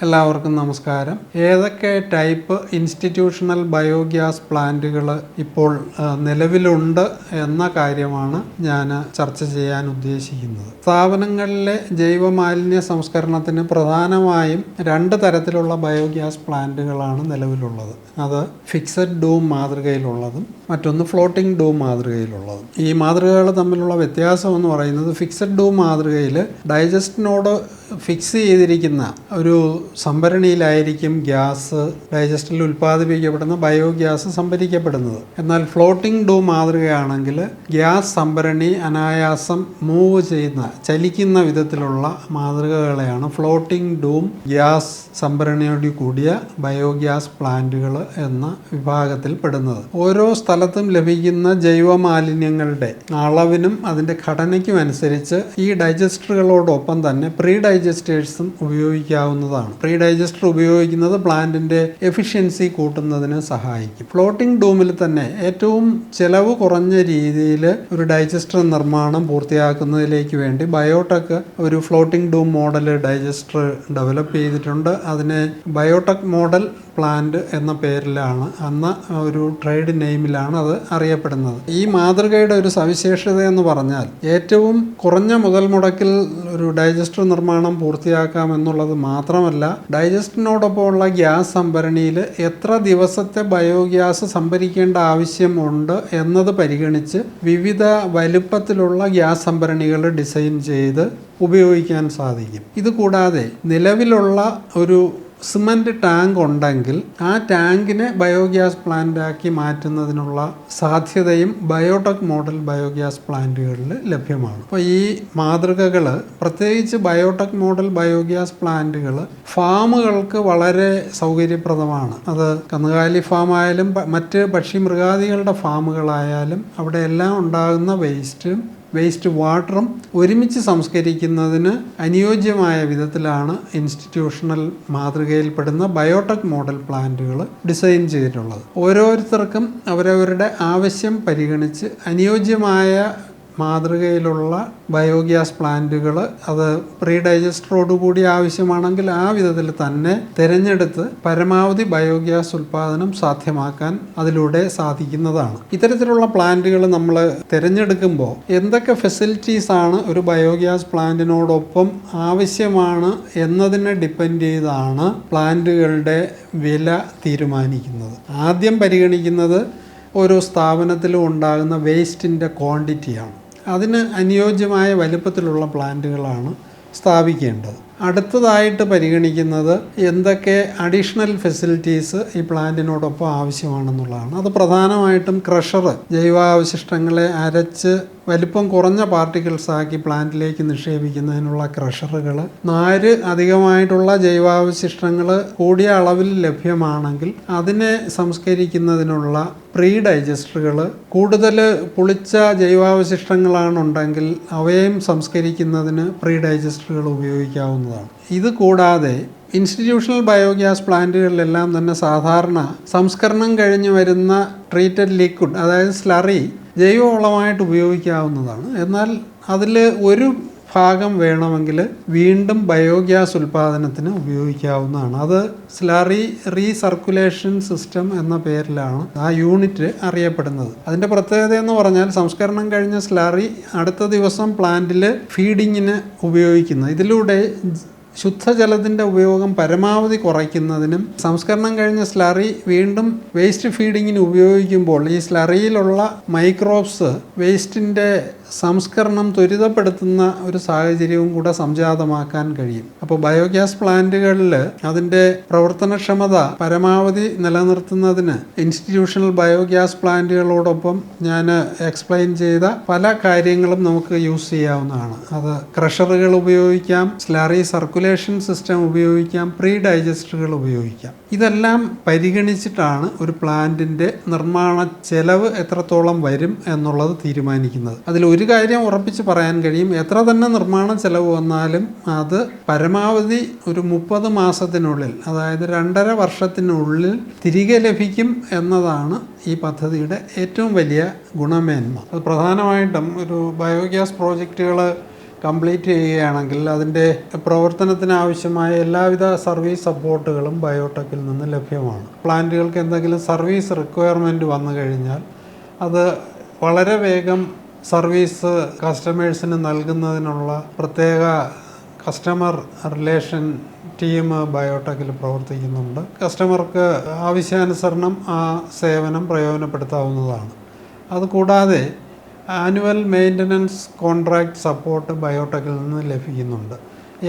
എല്ലാവർക്കും നമസ്കാരം. ഏതൊക്കെ ടൈപ്പ് ഇൻസ്റ്റിറ്റ്യൂഷണൽ ബയോഗ്യാസ് പ്ലാന്റുകൾ ഇപ്പോൾ നിലവിലുണ്ട് എന്ന കാര്യമാണ് ഞാൻ ചർച്ച ചെയ്യാൻ ഉദ്ദേശിക്കുന്നത്. സ്ഥാപനങ്ങളിലെ ജൈവമാലിന്യ സംസ്കരണത്തിന് പ്രധാനമായും രണ്ട് തരത്തിലുള്ള ബയോഗ്യാസ് പ്ലാന്റുകളാണ് നിലവിലുള്ളത്. അത് ഫിക്സഡ് ഡൂം മാതൃകയിലുള്ളതും മറ്റൊന്ന് ഫ്ലോട്ടിംഗ് ഡൂം മാതൃകയിലുള്ളതും. ഈ മാതൃകകൾ തമ്മിലുള്ള വ്യത്യാസം എന്ന് പറയുന്നത്, ഫിക്സഡ് ഡൂം മാതൃകയിൽ ഡൈജസ്റ്റിനോട് ഫിക്സ് ചെയ്തിരിക്കുന്ന ഒരു സംഭരണിയിലായിരിക്കും ഗ്യാസ്, ഡൈജസ്റ്റിൽ ഉൽപ്പാദിപ്പിക്കപ്പെടുന്ന ബയോഗ്യാസ് സംഭരിക്കപ്പെടുന്നത്. എന്നാൽ ഫ്ലോട്ടിംഗ് ഡൂം മാതൃകയാണെങ്കിൽ ഗ്യാസ് സംഭരണി അനായാസം മൂവ് ചെയ്യുന്ന, ചലിക്കുന്ന വിധത്തിലുള്ള മാതൃകകളെയാണ് ഫ്ലോട്ടിംഗ് ഡൂം ഗ്യാസ് സംഭരണിയോട് കൂടിയ ബയോഗ്യാസ് പ്ലാന്റുകൾ എന്ന വിഭാഗത്തിൽ പെടുന്നത്. ഓരോ സ്ഥലത്തും ലഭിക്കുന്ന ജൈവമാലിന്യങ്ങളുടെ അളവിനും അതിൻ്റെ ഘടനയ്ക്കും അനുസരിച്ച് ഈ ഡൈജസ്റ്ററുകളോടൊപ്പം തന്നെ പ്രീ ഡൈജസ്റ്റേഴ്സും ഉപയോഗിക്കാവുന്നതാണ്. പ്രീ ഡൈജസ്റ്റർ ഉപയോഗിക്കുന്നത് പ്ലാന്റിന്റെ എഫിഷ്യൻസി കൂട്ടുന്നതിന് സഹായിക്കും. ഫ്ലോട്ടിംഗ് ഡൂമിൽ തന്നെ ഏറ്റവും ചെലവ് കുറഞ്ഞ രീതിയിൽ ഒരു ഡൈജസ്റ്റർ നിർമ്മാണം പൂർത്തിയാക്കുന്നതിലേക്ക് വേണ്ടി ബയോടെക് ഒരു floating dome model digester develop ചെയ്തിട്ടുണ്ട്. അതിനെ ബയോടെക് മോഡൽ പ്ലാന്റ് എന്ന പേരിലാണ്, അന്ന് ഒരു ട്രേഡ് നെയിമിലാണ് അത് അറിയപ്പെടുന്നത്. ഈ മാതൃകയുടെ ഒരു സവിശേഷത എന്ന് പറഞ്ഞാൽ, ഏറ്റവും കുറഞ്ഞ മുതൽ മുടക്കിൽ ഒരു ഡൈജസ്റ്റർ നിർമ്മാണം പൂർത്തിയാക്കാം എന്നുള്ളത് മാത്രമല്ല, ഡൈജസ്റ്റിനോടൊപ്പമുള്ള ഗ്യാസ് സംഭരണിയിൽ എത്ര ദിവസത്തെ ബയോഗ്യാസ് സംഭരിക്കേണ്ട ആവശ്യമുണ്ട് എന്നത് പരിഗണിച്ച് വിവിധ വലുപ്പത്തിലുള്ള ഗ്യാസ് സംഭരണികൾ ഡിസൈൻ ചെയ്ത് ഉപയോഗിക്കാൻ സാധിക്കും. ഇതുകൂടാതെ നിലവിലുള്ള ഒരു സിമൻറ്റ് ടാങ്ക് ഉണ്ടെങ്കിൽ ആ ടാങ്കിനെ ബയോഗ്യാസ് പ്ലാന്റാക്കി മാറ്റുന്നതിനുള്ള സാധ്യതയും ബയോടെക് മോഡൽ ബയോഗ്യാസ് പ്ലാന്റുകളിൽ ലഭ്യമാണ്. അപ്പോൾ ഈ മാതൃകകൾ, പ്രത്യേകിച്ച് ബയോടെക് മോഡൽ ബയോഗ്യാസ് പ്ലാന്റുകൾ ഫാമുകൾക്ക് വളരെ സൗകര്യപ്രദമാണ്. അത് കന്നുകാലി ഫാമായാലും മറ്റ് പക്ഷി മൃഗാദികളുടെ ഫാമുകളായാലും അവിടെ എല്ലാം ഉണ്ടാകുന്ന വേസ്റ്റ് വാട്ടറും ഒരുമിച്ച് സംസ്കരിക്കുന്നതിന് അനുയോജ്യമായ വിധത്തിലാണ് ഇൻസ്റ്റിറ്റ്യൂഷണൽ മാതൃകയിൽപ്പെടുന്ന ബയോടെക് മോഡൽ പ്ലാന്റുകൾ ഡിസൈൻ ചെയ്തിട്ടുള്ളത്. ഓരോരുത്തർക്കും അവരവരുടെ ആവശ്യം പരിഗണിച്ച് അനുയോജ്യമായ മാതൃകയിലുള്ള ബയോഗ്യാസ് പ്ലാന്റുകൾ, അത് പ്രീ ഡൈജസ്റ്ററോടുകൂടി ആവശ്യമാണെങ്കിൽ ആ വിധത്തിൽ തന്നെ തിരഞ്ഞെടുത്ത് പരമാവധി ബയോഗ്യാസ് ഉൽപ്പാദനം സാധ്യമാക്കാൻ അതിലൂടെ സാധിക്കുന്നതാണ്. ഇത്തരത്തിലുള്ള പ്ലാന്റുകൾ നമ്മൾ തിരഞ്ഞെടുക്കുമ്പോൾ എന്തൊക്കെ ഫെസിലിറ്റീസ് ആണ് ഒരു ബയോഗ്യാസ് പ്ലാന്റിനോടൊപ്പം ആവശ്യമാണ് എന്നതിനെ ഡിപ്പെൻഡ് ചെയ്താണ് പ്ലാന്റുകളുടെ വില തീരുമാനിക്കുന്നത്. ആദ്യം പരിഗണിക്കുന്നത് ഓരോ സ്ഥാപനത്തിലും ഉണ്ടാകുന്ന വേസ്റ്റിൻ്റെ ക്വാണ്ടിറ്റിയാണ്. അതിന് അനുയോജ്യമായ വലുപ്പത്തിലുള്ള പ്ലാന്റുകളാണ് സ്ഥാപിക്കേണ്ടത്. അടുത്തതായിട്ട് പരിഗണിക്കുന്നത് എന്തൊക്കെ അഡീഷണൽ ഫെസിലിറ്റീസ് ഈ പ്ലാന്റിനോടൊപ്പം ആവശ്യമാണെന്നുള്ളതാണ്. അത് പ്രധാനമായിട്ടും ക്രഷർ, ജൈവാവശിഷ്ടങ്ങളെ അരച്ച് വലിപ്പം കുറഞ്ഞ പാർട്ടിക്കിൾസ് ആക്കി പ്ലാന്റിലേക്ക് നിക്ഷേപിക്കുന്നതിനുള്ള ക്രഷറുകൾ, നാര് അധികമായിട്ടുള്ള ജൈവാവശിഷ്ടങ്ങൾ കൂടിയ അളവിൽ ലഭ്യമാണെങ്കിൽ അതിനെ സംസ്കരിക്കുന്നതിനുള്ള പ്രീ ഡൈജസ്റ്ററുകൾ, കൂടുതൽ പുളിച്ച ജൈവാവശിഷ്ടങ്ങളാണുണ്ടെങ്കിൽ അവയും സംസ്കരിക്കുന്നതിന് പ്രീ ഡൈജസ്റ്ററുകൾ ഉപയോഗിക്കാവുന്നതാണ്. ഇത് കൂടാതെ ഇൻസ്റ്റിറ്റ്യൂഷണൽ ബയോഗ്യാസ് പ്ലാന്റുകളിലെല്ലാം തന്നെ സാധാരണ സംസ്കരണം കഴിഞ്ഞ് വരുന്ന ട്രീറ്റഡ് ലിക്വിഡ്, അതായത് സ്ലറി, ജൈവവളമായിട്ട് ഉപയോഗിക്കാവുന്നതാണ്. എന്നാൽ അതിൽ ഒരു ഭാഗം വേണമെങ്കിൽ വീണ്ടും ബയോഗ്യാസ് ഉൽപ്പാദനത്തിന് ഉപയോഗിക്കാവുന്നതാണ്. അത് സ്ലറി റീസർക്കുലേഷൻ സിസ്റ്റം എന്ന പേരിലാണ് ആ യൂണിറ്റ് അറിയപ്പെടുന്നത്. അതിൻ്റെ പ്രത്യേകത എന്ന് പറഞ്ഞാൽ, സംസ്കരണം കഴിഞ്ഞ സ്ലറി അടുത്ത ദിവസം പ്ലാന്റിൽ ഫീഡിങ്ങിന് ഉപയോഗിക്കുന്നു. ഇതിലൂടെ ശുദ്ധജലത്തിൻ്റെ ഉപയോഗം പരമാവധി കുറയ്ക്കുന്നതിനും സംസ്കരണം കഴിഞ്ഞ സ്ലറി വീണ്ടും വേസ്റ്റ് ഫീഡിങ്ങിന് ഉപയോഗിക്കുമ്പോൾ ഈ സ്ലറിയിലുള്ള മൈക്രോബ്സ് വേസ്റ്റിൻ്റെ സംസ്കരണം ത്വരിതപ്പെടുത്തുന്ന ഒരു സാഹചര്യവും കൂടെ സംജാതമാക്കാൻ കഴിയും. അപ്പോൾ ബയോഗ്യാസ് പ്ലാന്റുകളിൽ അതിൻ്റെ പ്രവർത്തനക്ഷമത പരമാവധി നിലനിർത്തുന്നതിന് ഇൻസ്റ്റിറ്റ്യൂഷണൽ ബയോഗ്യാസ് പ്ലാന്റുകളോടൊപ്പം ഞാൻ എക്സ്പ്ലെയിൻ ചെയ്ത പല കാര്യങ്ങളും നമുക്ക് യൂസ് ചെയ്യാവുന്നതാണ്. അത് ക്രഷറുകൾ ഉപയോഗിക്കാം, സ്ലറി സർക്കുലേഷൻ സിസ്റ്റം ഉപയോഗിക്കാം, പ്രീ ഡൈജസ്റ്ററുകൾ ഉപയോഗിക്കാം. ഇതെല്ലാം പരിഗണിച്ചിട്ടാണ് ഒരു പ്ലാന്റിൻ്റെ നിർമ്മാണ ചെലവ് എത്രത്തോളം വരും എന്നുള്ളത് തീരുമാനിക്കുന്നത്. അതിൽ ഒരു കാര്യം ഉറപ്പിച്ച് പറയാൻ കഴിയും, എത്ര തന്നെ നിർമ്മാണ ചെലവ് വന്നാലും അത് പരമാവധി ഒരു 30 മാസത്തിനുള്ളിൽ, അതായത് 2.5 വർഷത്തിനുള്ളിൽ തിരികെ ലഭിക്കും എന്നതാണ് ഈ പദ്ധതിയുടെ ഏറ്റവും വലിയ ഗുണമേന്മ. അത് പ്രധാനമായിട്ടും ഒരു ബയോഗ്യാസ് പ്രോജക്റ്റുകൾ കംപ്ലീറ്റ് ചെയ്യുകയാണെങ്കിൽ അതിൻ്റെ പ്രവർത്തനത്തിനാവശ്യമായ എല്ലാവിധ സർവീസ് സപ്പോർട്ടുകളും ബയോടെക്കിൽ നിന്ന് ലഭ്യമാണ്. പ്ലാന്റുകൾക്ക് എന്തെങ്കിലും സർവീസ് റിക്വയർമെൻറ്റ് വന്നു കഴിഞ്ഞാൽ അത് വളരെ വേഗം സർവീസ് കസ്റ്റമേഴ്സിന് നൽകുന്നതിനുള്ള പ്രത്യേക കസ്റ്റമർ റിലേഷൻ ടീം ബയോടെക്കിൽ പ്രവർത്തിക്കുന്നുണ്ട്. കസ്റ്റമർക്ക് ആവശ്യാനുസരണം ആ സേവനം പ്രയോജനപ്പെടുത്താവുന്നതാണ്. അതുകൂടാതെ ആനുവൽ മെയിൻ്റനൻസ് കോൺട്രാക്റ്റ് സപ്പോർട്ട് ബയോടെക്കിൽ നിന്ന് ലഭിക്കുന്നുണ്ട്.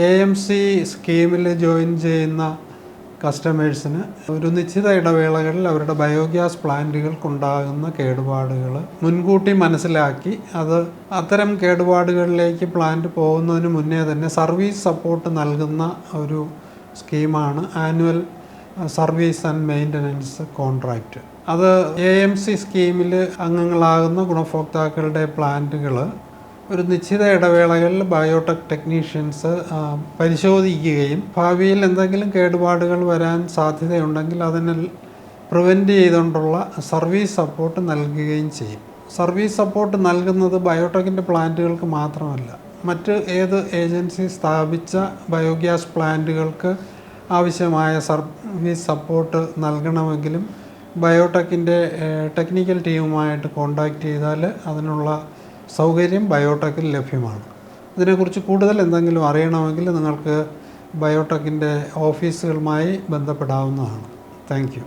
AMC സ്കീമിൽ ജോയിൻ ചെയ്യുന്ന കസ്റ്റമേഴ്സിന് ഒരു നിശ്ചിത ഇടവേളകളിൽ അവരുടെ ബയോഗ്യാസ് പ്ലാന്റുകൾക്കുണ്ടാകുന്ന കേടുപാടുകൾ മുൻകൂട്ടി മനസ്സിലാക്കി അത്തരം കേടുപാടുകളിലേക്ക് പ്ലാന്റ് പോകുന്നതിന് മുന്നേ തന്നെ സർവീസ് സപ്പോർട്ട് നൽകുന്ന ഒരു സ്കീമാണ് annual service and maintenance contract. അത് AMC സ്കീമിൽ അംഗങ്ങളാകുന്ന ഗുണഭോക്താക്കളുടെ പ്ലാന്റുകൾ ഒരു നിശ്ചിത ഇടവേളകളിൽ ബയോടെക് ടെക്നീഷ്യൻസ് പരിശോധിക്കുകയും ഭാവിയിൽ എന്തെങ്കിലും കേടുപാടുകൾ വരാൻ സാധ്യതയുണ്ടെങ്കിൽ അതിനെ പ്രിവെൻറ്റ് ചെയ്തുകൊണ്ടുള്ള സർവീസ് സപ്പോർട്ട് നൽകുകയും ചെയ്യും. സർവീസ് സപ്പോർട്ട് നൽകുന്നത് ബയോടെക്കിൻ്റെ പ്ലാന്റുകൾക്ക് മാത്രമല്ല, മറ്റ് ഏത് ഏജൻസി സ്ഥാപിച്ച ബയോഗ്യാസ് പ്ലാന്റുകൾക്ക് ആവശ്യമായ സർവീസ് സപ്പോർട്ട് നൽകണമെങ്കിലും ബയോടെക്കിൻ്റെ ടെക്നിക്കൽ ടീമുമായിട്ട് കോൺടാക്റ്റ് ചെയ്താൽ അതിനുള്ള സൗകര്യം ബയോടെക്കിൽ ലഭ്യമാണ്. ഇതിനെക്കുറിച്ച് കൂടുതൽ എന്തെങ്കിലും അറിയണമെങ്കിൽ നിങ്ങൾക്ക് ബയോടെക്കിൻ്റെ ഓഫീസുകളുമായി ബന്ധപ്പെടാവുന്നതാണ്. Thank you.